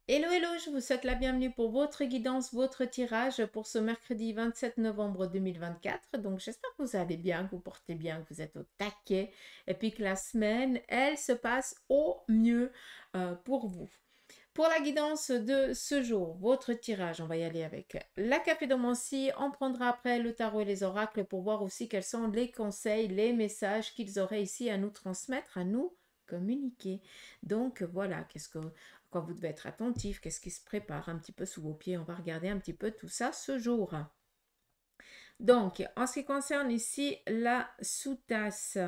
Hello, hello, je vous souhaite la bienvenue pour votre guidance, votre tirage pour ce mercredi 27 novembre 2024. Donc, j'espère que vous allez bien, que vous portez bien, que vous êtes au taquet et puis que la semaine, elle se passe au mieux pour vous. Pour la guidance de ce jour, votre tirage, on va y aller avec la capédomancie. On prendra après le tarot et les oracles pour voir aussi quels sont les conseils, les messages qu'ils auraient ici à nous transmettre, à nous communiquer. Donc voilà, quoi vous devez être attentif, qu'est-ce qui se prépare un petit peu sous vos pieds. On va regarder un petit peu tout ça ce jour. Donc, en ce qui concerne ici la sous-tasse,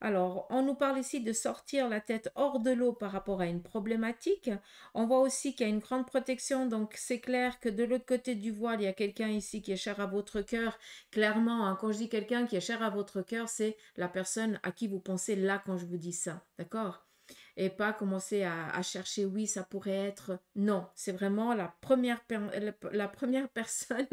alors, on nous parle ici de sortir la tête hors de l'eau par rapport à une problématique. On voit aussi qu'il y a une grande protection, donc c'est clair que de l'autre côté du voile, il y a quelqu'un ici qui est cher à votre cœur. Clairement, hein, quand je dis quelqu'un qui est cher à votre cœur, c'est la personne à qui vous pensez là quand je vous dis ça, d'accord? Et pas commencer à chercher, oui, ça pourrait être. Non, c'est vraiment la première personne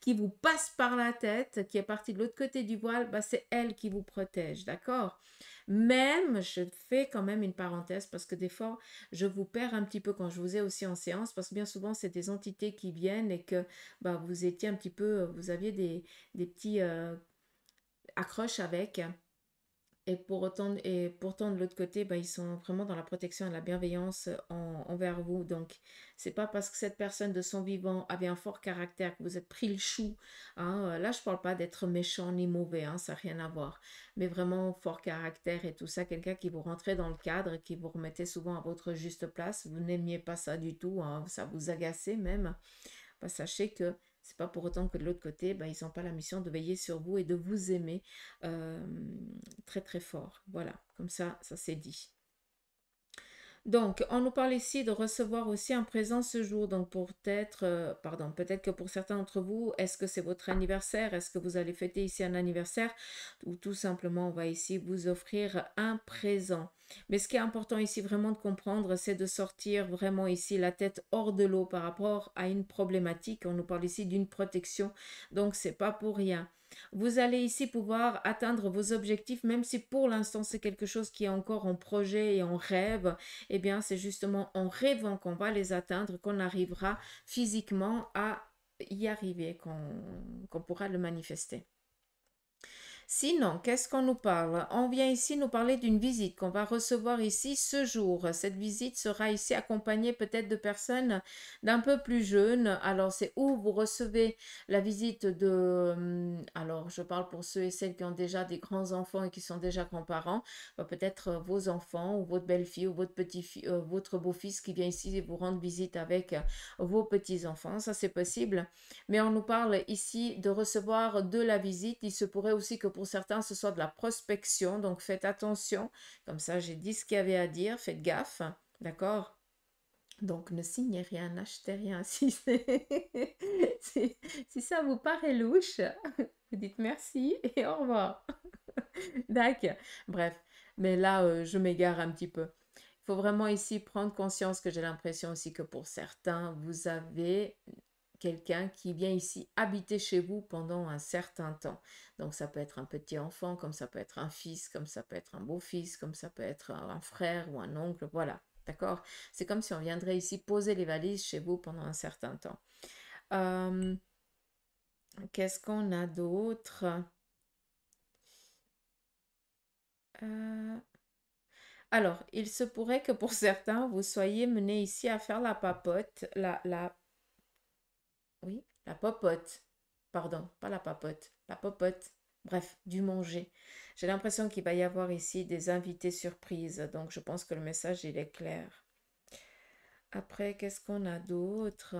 qui vous passe par la tête, qui est partie de l'autre côté du voile, bah, c'est elle qui vous protège, d'accord? Même, je fais quand même une parenthèse parce que des fois, je vous perds un petit peu quand je vous ai aussi en séance parce que bien souvent, c'est des entités qui viennent et que bah, vous étiez un petit peu, vous aviez des petits accroches avec. Et pourtant de l'autre côté, bah, ils sont vraiment dans la protection et la bienveillance envers vous. Donc, c'est pas parce que cette personne de son vivant avait un fort caractère que vous êtes pris le chou. Hein. Là, je parle pas d'être méchant ni mauvais, hein, ça n'a rien à voir. Mais vraiment fort caractère et tout ça, quelqu'un qui vous rentrait dans le cadre, qui vous remettait souvent à votre juste place. Vous n'aimiez pas ça du tout, hein, ça vous agaçait même. Bah, sachez que c'est pas pour autant que de l'autre côté, bah, ils n'ont pas la mission de veiller sur vous et de vous aimer euh, très très fort. Voilà, comme ça c'est dit. Donc, on nous parle ici de recevoir aussi un présent ce jour. Donc, peut-être que pour certains d'entre vous, est-ce que c'est votre anniversaire? Est-ce que vous allez fêter ici un anniversaire? Ou tout simplement, on va ici vous offrir un présent. Mais ce qui est important ici vraiment de comprendre, c'est de sortir vraiment ici la tête hors de l'eau par rapport à une problématique. On nous parle ici d'une protection. Donc, c'est pas pour rien. Vous allez ici pouvoir atteindre vos objectifs, même si pour l'instant c'est quelque chose qui est encore en projet et en rêve. Eh bien, c'est justement en rêvant qu'on va les atteindre qu'on arrivera physiquement à y arriver, qu'on pourra le manifester. Sinon, qu'est-ce qu'on nous parle? On vient ici nous parler d'une visite qu'on va recevoir ici ce jour. Cette visite sera ici accompagnée peut-être de personnes d'un peu plus jeunes. Alors, c'est où vous recevez la visite alors, je parle pour ceux et celles qui ont déjà des grands-enfants et qui sont déjà grands-parents. Peut-être vos enfants ou votre belle-fille ou votre beau-fils qui vient ici vous rendre visite avec vos petits-enfants. Ça, c'est possible. Mais on nous parle ici de recevoir de la visite. Il se pourrait aussi que pour certains, ce soit de la prospection. Donc faites attention. Comme ça, j'ai dit ce qu'il y avait à dire. Faites gaffe. D'accord? Donc ne signez rien, n'achetez rien. Si, si ça vous paraît louche, vous dites merci et au revoir. D'accord. Bref. Mais là, je m'égare un petit peu. Il faut vraiment ici prendre conscience que j'ai l'impression aussi que pour certains, vous avez quelqu'un qui vient ici habiter chez vous pendant un certain temps. Donc ça peut être un petit enfant, comme ça peut être un fils, comme ça peut être un beau-fils, comme ça peut être un frère ou un oncle, voilà. D'accord? C'est comme si on viendrait ici poser les valises chez vous pendant un certain temps. Euh, Qu'est-ce qu'on a d'autre? Euh, Alors, il se pourrait que pour certains, vous soyez menés ici à faire la papote, oui, la popote. Pardon, pas la papote, la popote. Bref, du manger. J'ai l'impression qu'il va y avoir ici des invités surprises, donc je pense que le message, il est clair. Après, qu'est-ce qu'on a d'autre?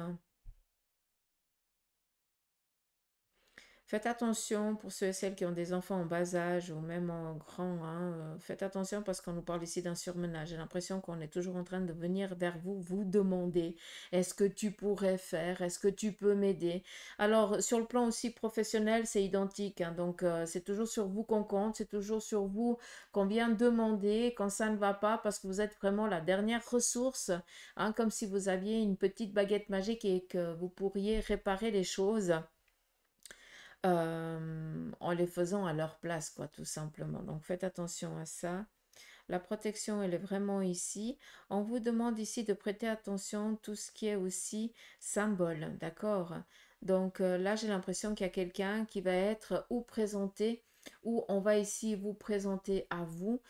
Faites attention pour ceux et celles qui ont des enfants en bas âge ou même en grand. Hein, faites attention parce qu'on nous parle ici d'un surmenage. J'ai l'impression qu'on est toujours en train de venir vers vous, vous demander est-ce que tu pourrais faire, est-ce que tu peux m'aider. Alors, sur le plan aussi professionnel, c'est identique. Hein, donc, c'est toujours sur vous qu'on compte, c'est toujours sur vous qu'on vient demander quand ça ne va pas parce que vous êtes vraiment la dernière ressource. Hein, comme si vous aviez une petite baguette magique et que vous pourriez réparer les choses en les faisant à leur place, quoi, tout simplement. Donc faites attention à ça. La protection, elle est vraiment ici. On vous demande ici de prêter attention à tout ce qui est aussi symbole, d'accord? Donc là, j'ai l'impression qu'il y a quelqu'un qui va être ou présenté, ou on va ici vous présenter à vous,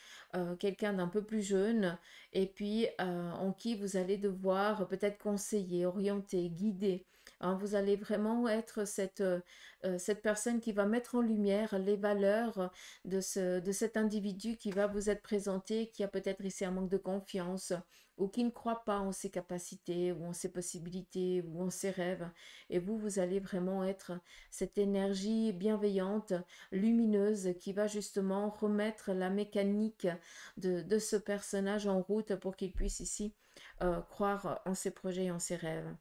quelqu'un d'un peu plus jeune, et puis en qui vous allez devoir peut-être conseiller, orienter, guider. Hein, vous allez vraiment être cette personne qui va mettre en lumière les valeurs de cet individu qui va vous être présenté, qui a peut-être ici un manque de confiance ou qui ne croit pas en ses capacités ou en ses possibilités ou en ses rêves. Et vous, vous allez vraiment être cette énergie bienveillante, lumineuse, qui va justement remettre la mécanique de ce personnage en route pour qu'il puisse ici croire en ses projets et en ses rêves.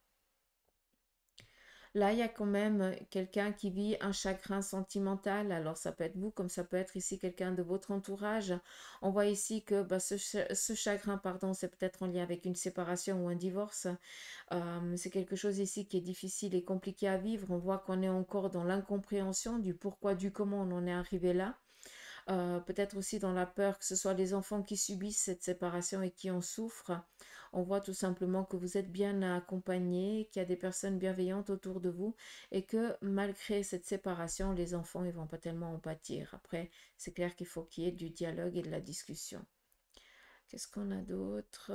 Là, il y a quand même quelqu'un qui vit un chagrin sentimental. Alors, ça peut être vous, comme ça peut être ici quelqu'un de votre entourage. On voit ici que bah, ce chagrin, pardon, c'est peut-être en lien avec une séparation ou un divorce. C'est quelque chose ici qui est difficile et compliqué à vivre. On voit qu'on est encore dans l'incompréhension du pourquoi, du comment on en est arrivé là. Peut-être aussi dans la peur que ce soit les enfants qui subissent cette séparation et qui en souffrent. On voit tout simplement que vous êtes bien accompagné, qu'il y a des personnes bienveillantes autour de vous et que malgré cette séparation, les enfants ils vont pas tellement en pâtir. Après, c'est clair qu'il faut qu'il y ait du dialogue et de la discussion. Qu'est-ce qu'on a d'autre?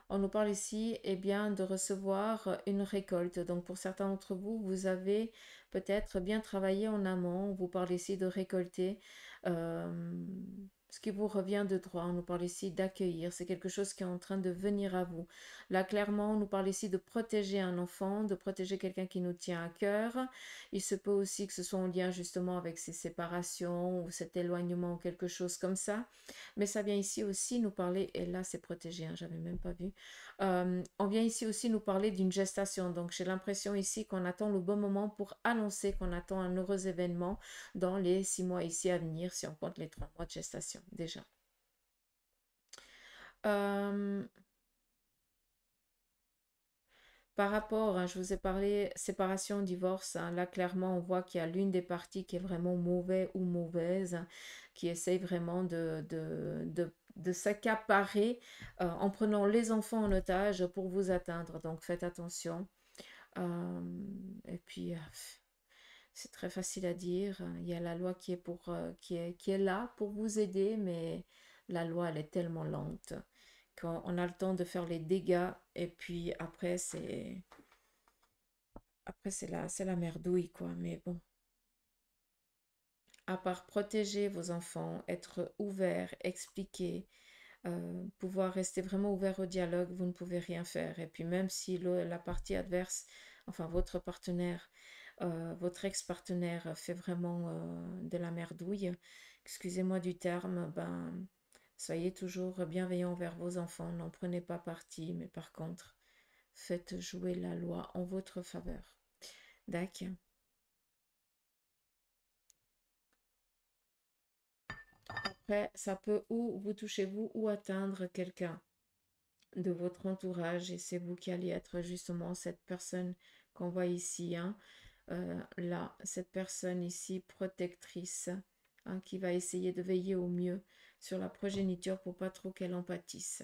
On nous parle ici bien, de recevoir une récolte. Donc pour certains d'entre vous, vous avez peut-être bien travaillé en amont. On vous parle ici de récolter euh, ce qui vous revient de droit. On nous parle ici d'accueillir. C'est quelque chose qui est en train de venir à vous. Là, clairement, on nous parle ici de protéger un enfant, de protéger quelqu'un qui nous tient à cœur. Il se peut aussi que ce soit en lien justement avec ces séparations ou cet éloignement ou quelque chose comme ça. Mais ça vient ici aussi nous parler, et là c'est protégé, hein, j'avais même pas vu. On vient ici aussi nous parler d'une gestation. Donc j'ai l'impression ici qu'on attend le bon moment pour annoncer qu'on attend un heureux événement dans les 6 mois ici à venir, si on compte les 3 mois de gestation déjà. Euh, Par rapport, hein, je vous ai parlé séparation, divorce, hein, là clairement on voit qu'il y a l'une des parties qui est vraiment mauvais ou mauvaise, hein, qui essaye vraiment de s'accaparer en prenant les enfants en otage pour vous atteindre. Donc faites attention. Euh, et puis c'est très facile à dire. Il y a la loi qui est qui est là pour vous aider, mais la loi elle est tellement lente qu'on a le temps de faire les dégâts et puis après c'est la merdouille quoi. Mais bon, à part protéger vos enfants, être ouvert, expliquer, pouvoir rester vraiment ouvert au dialogue, vous ne pouvez rien faire. Et puis même si la partie adverse, enfin votre partenaire, votre ex-partenaire fait vraiment de la merdouille, excusez-moi du terme, ben soyez toujours bienveillant envers vos enfants, n'en prenez pas parti, mais par contre, faites jouer la loi en votre faveur. D'accord. Après, ça peut ou vous toucher vous ou atteindre quelqu'un de votre entourage et c'est vous qui allez être justement cette personne qu'on voit ici, hein. Là, cette personne ici protectrice, hein, qui va essayer de veiller au mieux sur la progéniture pour pas trop qu'elle en pâtisse.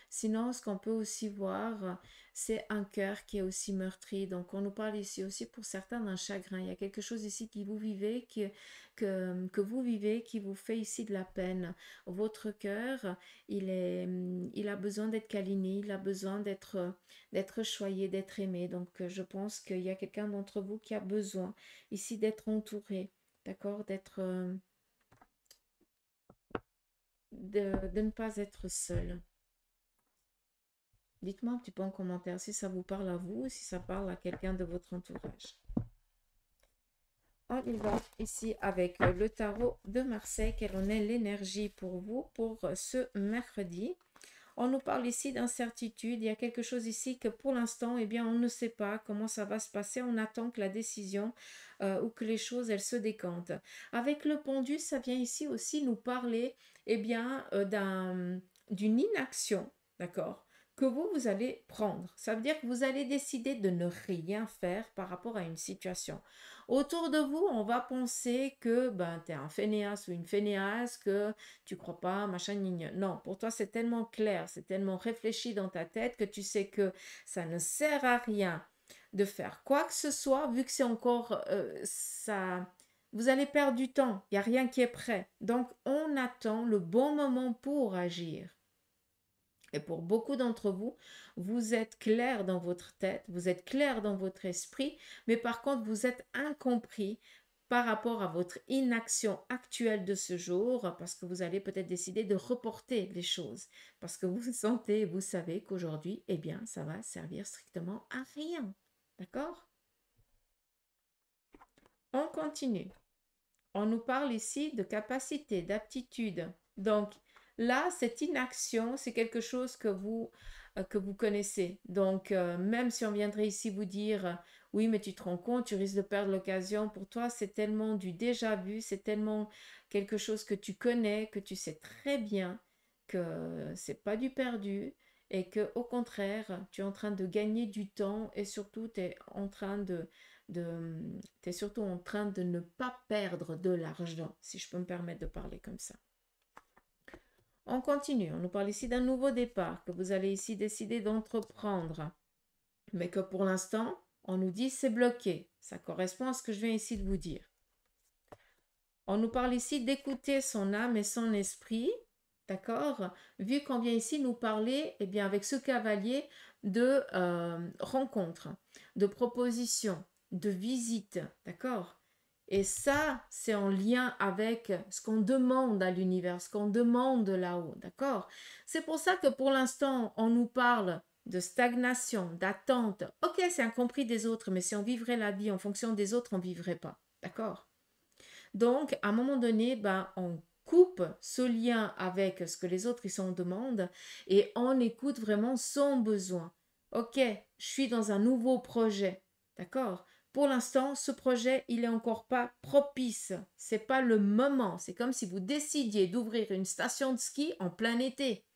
Sinon, ce qu'on peut aussi voir, c'est un cœur qui est aussi meurtri. Donc, on nous parle ici aussi pour certains d'un chagrin. Il y a quelque chose ici qui vous vivez, que vous vivez, qui vous fait ici de la peine. Votre cœur, il a besoin d'être câliné, il a besoin d'être choyé, d'être aimé. Donc, je pense qu'il y a quelqu'un d'entre vous qui a besoin ici d'être entouré, d'accord, de ne pas être seul. Dites-moi un petit peu en commentaire si ça vous parle à vous ou si ça parle à quelqu'un de votre entourage. On y va ici avec le tarot de Marseille. Quelle en est l'énergie pour vous pour ce mercredi? On nous parle ici d'incertitude. Il y a quelque chose ici que pour l'instant, eh bien, on ne sait pas comment ça va se passer. On attend que la décision ou que les choses, elles se décantent. Avec le pendu, ça vient ici aussi nous parler, eh bien, d'une inaction, d'accord? que vous allez prendre. Ça veut dire que vous allez décider de ne rien faire par rapport à une situation. Autour de vous, on va penser que ben, tu es un fainéas ou une fainéasse, que tu crois pas, machin, gna. Non, pour toi, c'est tellement clair, c'est tellement réfléchi dans ta tête que tu sais que ça ne sert à rien de faire quoi que ce soit, vu que c'est encore ça. Vous allez perdre du temps, il n'y a rien qui est prêt. Donc, on attend le bon moment pour agir. Et pour beaucoup d'entre vous, vous êtes clair dans votre tête, vous êtes clair dans votre esprit, mais par contre, vous êtes incompris par rapport à votre inaction actuelle de ce jour, parce que vous allez peut-être décider de reporter les choses, parce que vous sentez, vous savez qu'aujourd'hui, eh bien, ça va servir strictement à rien. D'accord? On continue. On nous parle ici de capacité, d'aptitude. Donc là, cette inaction, c'est quelque chose que vous connaissez. Donc même si on viendrait ici vous dire, oui, mais tu te rends compte, tu risques de perdre l'occasion, pour toi, c'est tellement du déjà vu, c'est tellement quelque chose que tu connais, que tu sais très bien que c'est pas du perdu et que au contraire, tu es en train de gagner du temps et surtout tu es en train t'es surtout en train de ne pas perdre de l'argent, si je peux me permettre de parler comme ça. On continue, on nous parle ici d'un nouveau départ que vous allez ici décider d'entreprendre, mais que pour l'instant, on nous dit c'est bloqué. Ça correspond à ce que je viens ici de vous dire. On nous parle ici d'écouter son âme et son esprit, d'accord? Vu qu'on vient ici nous parler, eh bien, avec ce cavalier de rencontres, de propositions, de visites, d'accord? Et ça, c'est en lien avec ce qu'on demande à l'univers, ce qu'on demande là-haut, d'accord? C'est pour ça que pour l'instant, on nous parle de stagnation, d'attente. Ok, c'est incompris des autres, mais si on vivrait la vie en fonction des autres, on ne vivrait pas, d'accord? Donc, à un moment donné, ben, on coupe ce lien avec ce que les autres ils sont en demande et on écoute vraiment son besoin. Ok, je suis dans un nouveau projet, d'accord? Pour l'instant, ce projet, il est encore pas propice. C'est pas le moment. C'est comme si vous décidiez d'ouvrir une station de ski en plein été.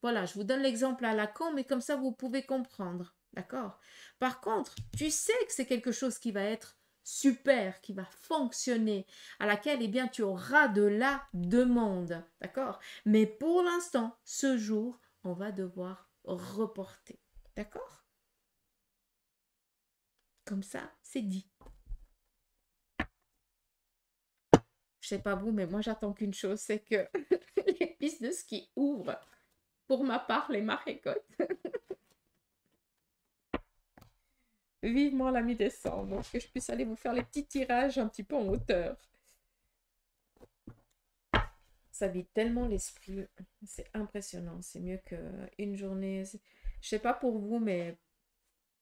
Voilà, je vous donne l'exemple à la con, mais comme ça, vous pouvez comprendre. D'accord? Par contre, tu sais que c'est quelque chose qui va être super, qui va fonctionner, à laquelle, eh bien, tu auras de la demande. D'accord? Mais pour l'instant, ce jour, on va devoir reporter. D'accord? Comme ça, c'est dit. Je sais pas vous, mais moi, j'attends qu'une chose, c'est que les pistes de ski ouvrent. Pour ma part, les marécottes. Vivement la mi-décembre, pour que je puisse aller vous faire les petits tirages un petit peu en hauteur. Ça vide tellement l'esprit, c'est impressionnant, c'est mieux qu'une journée. Je sais pas pour vous, mais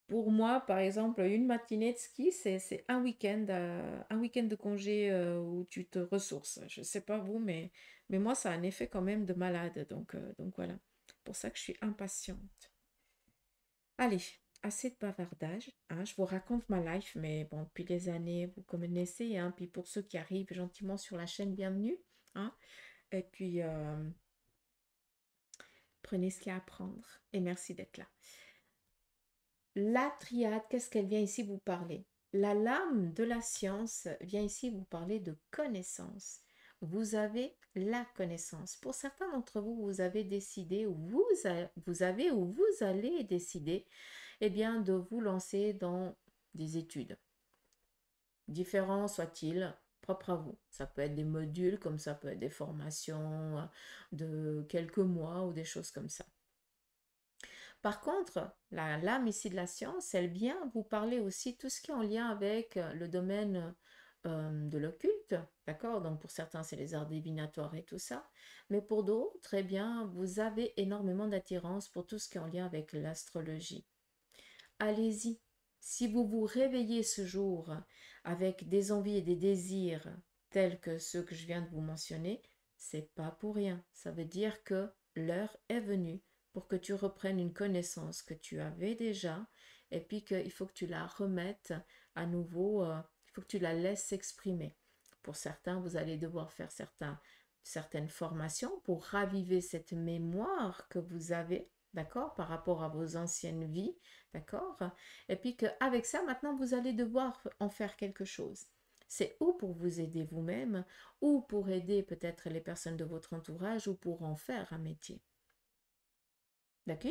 pour moi, par exemple, une matinée de ski, c'est un week-end de congé où tu te ressources. Je sais pas vous, mais moi, ça a un effet quand même de malade, donc voilà. Pour ça que je suis impatiente. Allez, assez de bavardage, hein, je vous raconte ma life, mais bon, depuis les années, vous connaissez, hein, puis pour ceux qui arrivent gentiment sur la chaîne, bienvenue, hein, et puis prenez ce qu'il y a à prendre, et merci d'être là. La triade, qu'est-ce qu'elle vient ici vous parler? La lame de la science vient ici vous parler de connaissance. Vous avez la connaissance. Pour certains d'entre vous, vous avez décidé, ou vous avez ou vous allez décider, eh bien, de vous lancer dans des études. Différents soient-ils, propres à vous. Ça peut être des modules, comme ça peut être des formations de quelques mois ou des choses comme ça. Par contre, la lame ici de la science, elle vient vous parler aussi tout ce qui est en lien avec le domaine de l'occulte, d'accord? Donc pour certains, c'est les arts divinatoires et tout ça. Mais pour d'autres, eh bien, vous avez énormément d'attirance pour tout ce qui est en lien avec l'astrologie. Allez-y. Si vous vous réveillez ce jour avec des envies et des désirs tels que ceux que je viens de vous mentionner, c'est pas pour rien. Ça veut dire que l'heure est venue pour que tu reprennes une connaissance que tu avais déjà et puis qu'il faut que tu la remettes à nouveau, il faut que tu la laisses s'exprimer. Pour certains, vous allez devoir faire certaines formations pour raviver cette mémoire que vous avez, d'accord, par rapport à vos anciennes vies, d'accord? Et puis qu'avec ça, maintenant, vous allez devoir en faire quelque chose. C'est ou pour vous aider vous-même, ou pour aider peut-être les personnes de votre entourage, ou pour en faire un métier. D'accord?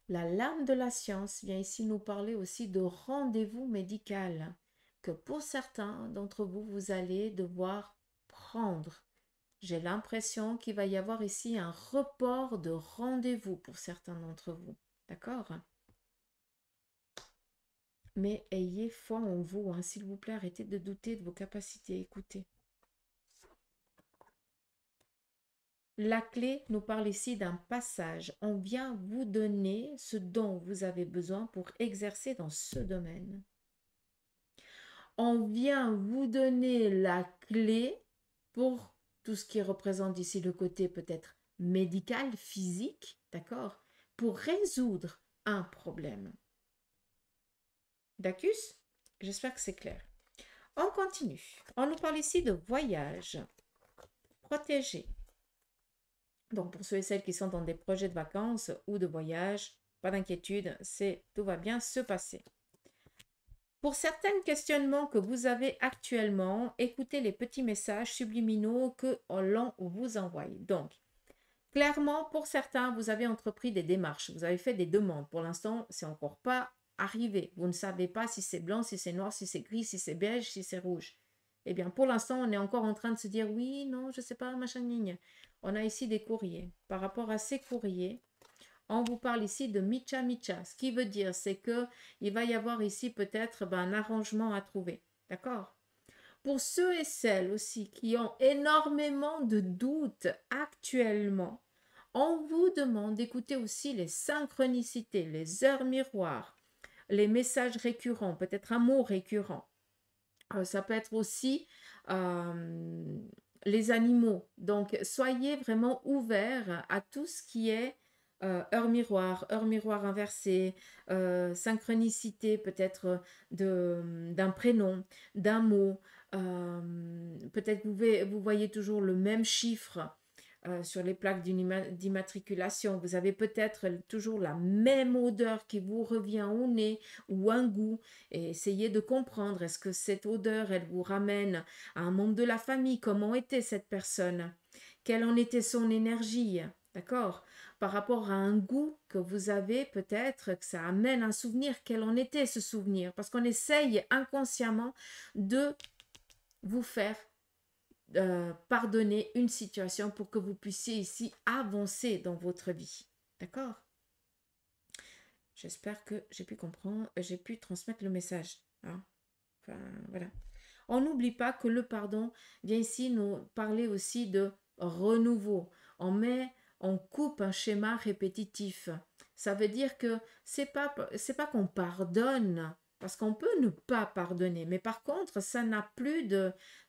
La lame de la science vient ici nous parler aussi de rendez-vous médical que pour certains d'entre vous, vous allez devoir prendre. J'ai l'impression qu'il va y avoir ici un report de rendez-vous pour certains d'entre vous. D'accord? Mais ayez foi en vous, hein, s'il vous plaît, arrêtez de douter de vos capacités. Écoutez. La clé nous parle ici d'un passage. On vient vous donner ce dont vous avez besoin pour exercer dans ce domaine. On vient vous donner la clé pour tout ce qui représente ici le côté peut-être médical, physique, d'accord, pour résoudre un problème. D'accord? J'espère que c'est clair. On continue. On nous parle ici de voyage protégé. Donc, pour ceux et celles qui sont dans des projets de vacances ou de voyage, pas d'inquiétude, tout va bien se passer. Pour certains questionnements que vous avez actuellement, écoutez les petits messages subliminaux que l'on vous envoie. Donc, clairement, pour certains, vous avez entrepris des démarches, vous avez fait des demandes. Pour l'instant, c'est encore pas arrivé. Vous ne savez pas si c'est blanc, si c'est noir, si c'est gris, si c'est beige, si c'est rouge. Eh bien, pour l'instant, on est encore en train de se dire oui, non, je ne sais pas, machin, ligne. On a ici des courriers. Par rapport à ces courriers, on vous parle ici de Micha Micha. Ce qui veut dire, c'est qu'il va y avoir ici peut-être un arrangement à trouver. D'accord? Pour ceux et celles aussi qui ont énormément de doutes actuellement, on vous demande d'écouter aussi les synchronicités, les heures miroirs, les messages récurrents, peut-être un mot récurrent. Ça peut être aussi les animaux. Donc, soyez vraiment ouverts à tout ce qui est heure miroir inversée, synchronicité peut-être d'un prénom, d'un mot. Peut-être vous voyez toujours le même chiffre sur les plaques d'immatriculation. Vous avez peut-être toujours la même odeur qui vous revient au nez ou un goût. Et essayez de comprendre, est-ce que cette odeur, elle vous ramène à un membre de la famille? Comment était cette personne? Quelle en était son énergie? D'accord? Par rapport à un goût que vous avez, peut-être que ça amène un souvenir. Quel en était ce souvenir? Parce qu'on essaye inconsciemment de vous faire pardonner une situation pour que vous puissiez ici avancer dans votre vie. D'accord? J'espère que j'ai pu comprendre, j'ai pu transmettre le message. Hein? Enfin, voilà. On n'oublie pas que le pardon vient ici nous parler aussi de renouveau. On coupe un schéma répétitif. Ça veut dire que c'est pas qu'on pardonne, parce qu'on peut ne pas pardonner, mais par contre, ça n'a plus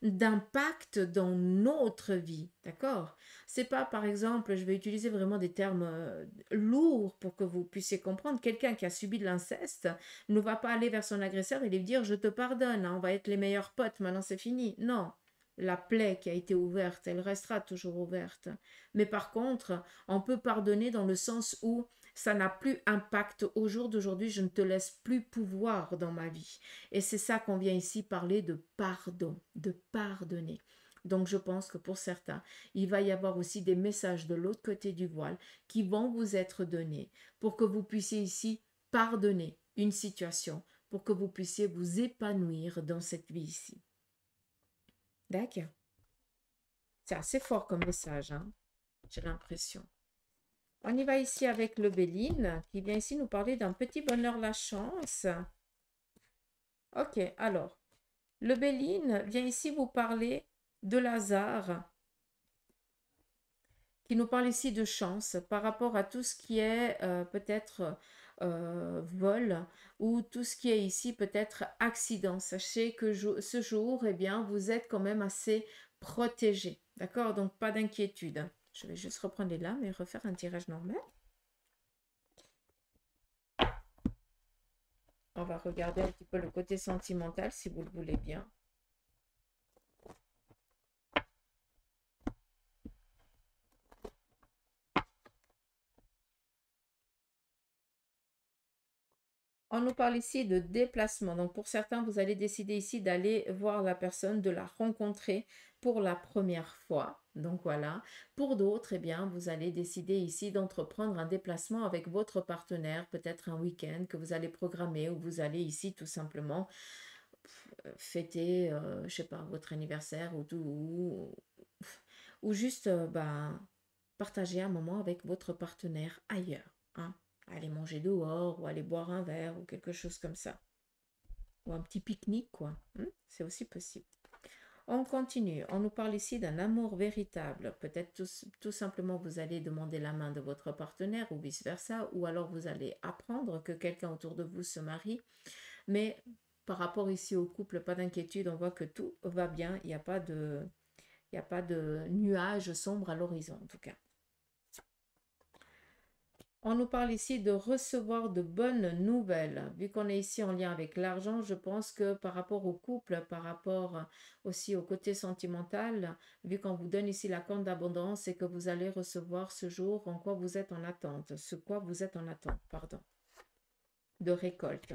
d'impact dans notre vie, d'accord? C'est pas, par exemple, je vais utiliser vraiment des termes lourds pour que vous puissiez comprendre. Quelqu'un qui a subi de l'inceste ne va pas aller vers son agresseur et lui dire je te pardonne, hein, on va être les meilleurs potes, maintenant c'est fini. Non, la plaie qui a été ouverte, elle restera toujours ouverte. Mais par contre, on peut pardonner dans le sens où ça n'a plus impact au jour d'aujourd'hui, je ne te laisse plus pouvoir dans ma vie. Et c'est ça qu'on vient ici parler de pardon, de pardonner. Donc je pense que pour certains, il va y avoir aussi des messages de l'autre côté du voile qui vont vous être donnés pour que vous puissiez ici pardonner une situation, pour que vous puissiez vous épanouir dans cette vie ici. D'accord? C'est assez fort comme message, hein? J'ai l'impression. On y va ici avec le Béline, qui vient ici nous parler d'un petit bonheur la chance. Ok, alors, le Béline vient ici vous parler de Lazare, qui nous parle ici de chance par rapport à tout ce qui est peut-être vol ou tout ce qui est ici peut-être accident. Sachez que ce jour, eh bien, vous êtes quand même assez protégé. D'accord? Donc, pas d'inquiétude. Je vais juste reprendre les lames et refaire un tirage normal. On va regarder un petit peu le côté sentimental si vous le voulez bien. On nous parle ici de déplacement. Donc, pour certains, vous allez décider ici d'aller voir la personne, de la rencontrer pour la première fois. Donc, voilà. Pour d'autres, eh bien, vous allez décider ici d'entreprendre un déplacement avec votre partenaire, peut-être un week-end que vous allez programmer ou vous allez ici tout simplement fêter, je sais pas, votre anniversaire ou juste partager un moment avec votre partenaire ailleurs, hein. Aller manger dehors ou aller boire un verre ou quelque chose comme ça. Ou un petit pique-nique, quoi. C'est aussi possible. On continue. On nous parle ici d'un amour véritable. Peut-être tout simplement vous allez demander la main de votre partenaire ou vice-versa, ou alors vous allez apprendre que quelqu'un autour de vous se marie. Mais par rapport ici au couple, pas d'inquiétude, on voit que tout va bien. Il n'y a pas de nuages sombres à l'horizon en tout cas. On nous parle ici de recevoir de bonnes nouvelles. Vu qu'on est ici en lien avec l'argent, je pense que par rapport au couple, par rapport aussi au côté sentimental, vu qu'on vous donne ici la corne d'abondance, c'est que vous allez recevoir ce jour en quoi vous êtes en attente, de récolte.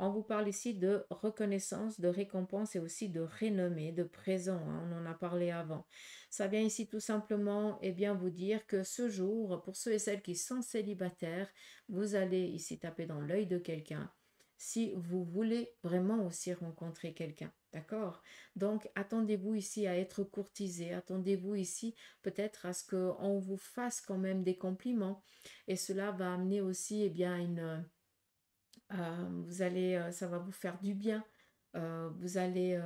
On vous parle ici de reconnaissance, de récompense et aussi de renommée, de présent, hein, on en a parlé avant. Ça vient ici tout simplement bien, vous dire que ce jour, pour ceux et celles qui sont célibataires, vous allez ici taper dans l'œil de quelqu'un si vous voulez vraiment aussi rencontrer quelqu'un. D'accord? Donc, attendez-vous ici à être courtisé, attendez-vous ici peut-être à ce qu'on vous fasse quand même des compliments et cela va amener aussi ça va vous faire du bien. Vous allez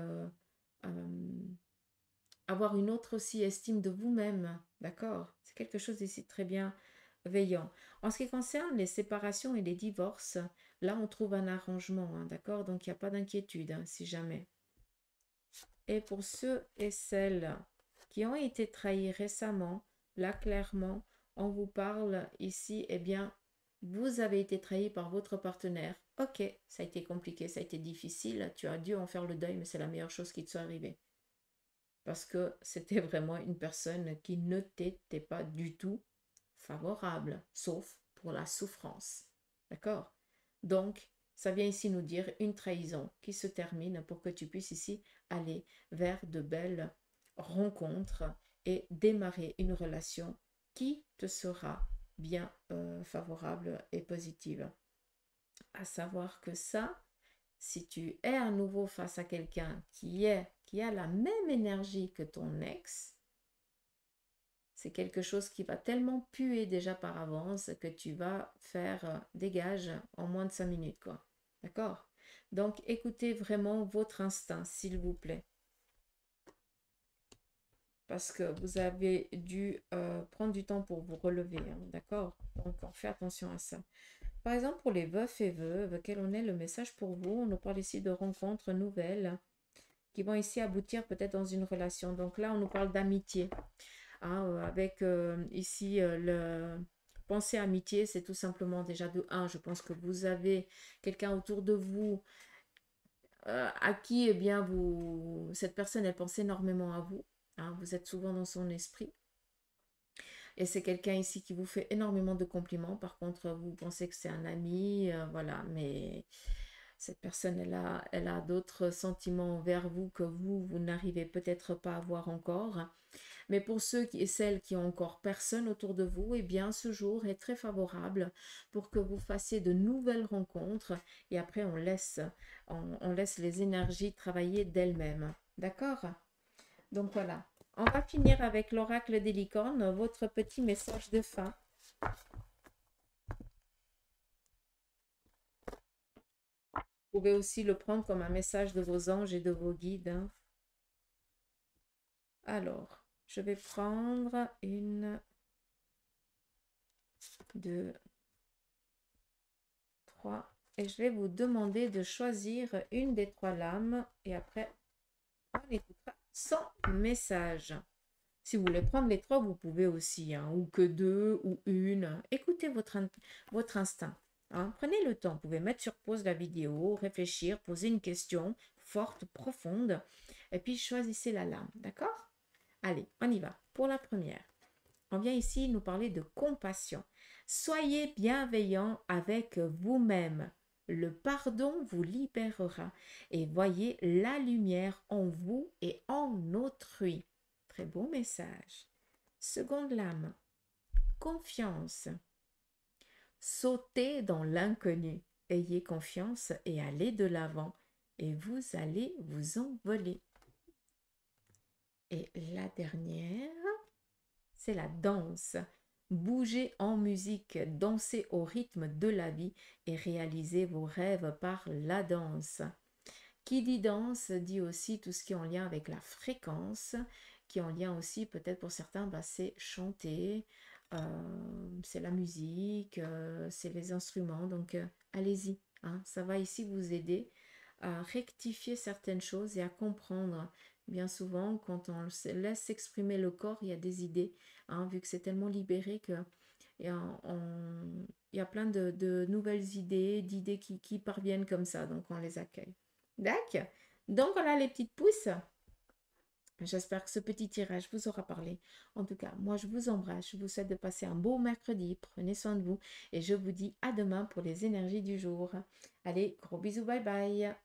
avoir une autre aussi estime de vous-même. D'accord? C'est quelque chose d'ici très bienveillant. En ce qui concerne les séparations et les divorces, là, on trouve un arrangement. Hein, d'accord? Donc, il n'y a pas d'inquiétude, hein, si jamais. Et pour ceux et celles qui ont été trahis récemment, là, clairement, on vous parle ici, bien, vous avez été trahi par votre partenaire. Ok, ça a été compliqué, ça a été difficile, tu as dû en faire le deuil, mais c'est la meilleure chose qui te soit arrivée. Parce que c'était vraiment une personne qui ne t'était pas du tout favorable, sauf pour la souffrance. D'accord? Donc, ça vient ici nous dire une trahison qui se termine pour que tu puisses ici aller vers de belles rencontres et démarrer une relation qui te sera bien favorable et positive. À savoir que ça, si tu es à nouveau face à quelqu'un qui a la même énergie que ton ex, c'est quelque chose qui va tellement puer déjà par avance que tu vas faire dégage en moins de 5 minutes, quoi. D'accord? Donc, écoutez vraiment votre instinct, s'il vous plaît. Parce que vous avez dû prendre du temps pour vous relever, hein, d'accord? Donc, on fait attention à ça. Par exemple, pour les veufs et veuves, quel en est le message pour vous? On nous parle ici de rencontres nouvelles qui vont ici aboutir peut-être dans une relation. Donc là, on nous parle d'amitié. Hein, avec ici le penser amitié, c'est tout simplement déjà de un, je pense que vous avez quelqu'un autour de vous à qui, bien, cette personne, elle pense énormément à vous. Hein, vous êtes souvent dans son esprit. Et c'est quelqu'un ici qui vous fait énormément de compliments. Par contre, vous pensez que c'est un ami, voilà. Mais cette personne, elle a d'autres sentiments envers vous que vous n'arrivez peut-être pas à voir encore. Mais pour ceux et celles qui ont encore personne autour de vous, eh bien, ce jour est très favorable pour que vous fassiez de nouvelles rencontres. Et après, on laisse les énergies travailler d'elles-mêmes. D'accord? Donc voilà. On va finir avec l'oracle des licornes, votre petit message de fin. Vous pouvez aussi le prendre comme un message de vos anges et de vos guides. Hein. Alors, je vais prendre 1, 2, 3 et je vais vous demander de choisir une des 3 lames et après, on écoutera son message. Si vous voulez prendre les 3, vous pouvez aussi, hein, ou que 2 ou 1. Écoutez votre instinct. Hein. Prenez le temps. Vous pouvez mettre sur pause la vidéo, réfléchir, poser une question forte, profonde, et puis choisissez la lame. D'accord? Allez, on y va. Pour la première, on vient ici nous parler de compassion. Soyez bienveillant avec vous-même. Le pardon vous libérera et voyez la lumière en vous et en autrui. Très beau message. Seconde lame, confiance. Sautez dans l'inconnu. Ayez confiance et allez de l'avant et vous allez vous envoler. Et la dernière, c'est la danse. Bougez en musique, dansez au rythme de la vie et réalisez vos rêves par la danse. Qui dit danse dit aussi tout ce qui est en lien avec la fréquence, qui est en lien aussi peut-être pour certains, c'est chanter, c'est la musique, c'est les instruments. Donc allez-y, hein, ça va ici vous aider à rectifier certaines choses et à comprendre. Bien souvent, quand on laisse s'exprimer le corps, il y a des idées, hein, vu que c'est tellement libéré que il y a plein de nouvelles idées, d'idées qui parviennent comme ça, donc on les accueille. D'accord. Donc voilà les petites pousses. J'espère que ce petit tirage vous aura parlé. En tout cas, moi je vous embrasse. Je vous souhaite de passer un beau mercredi. Prenez soin de vous. Et je vous dis à demain pour les énergies du jour. Allez, gros bisous, bye bye.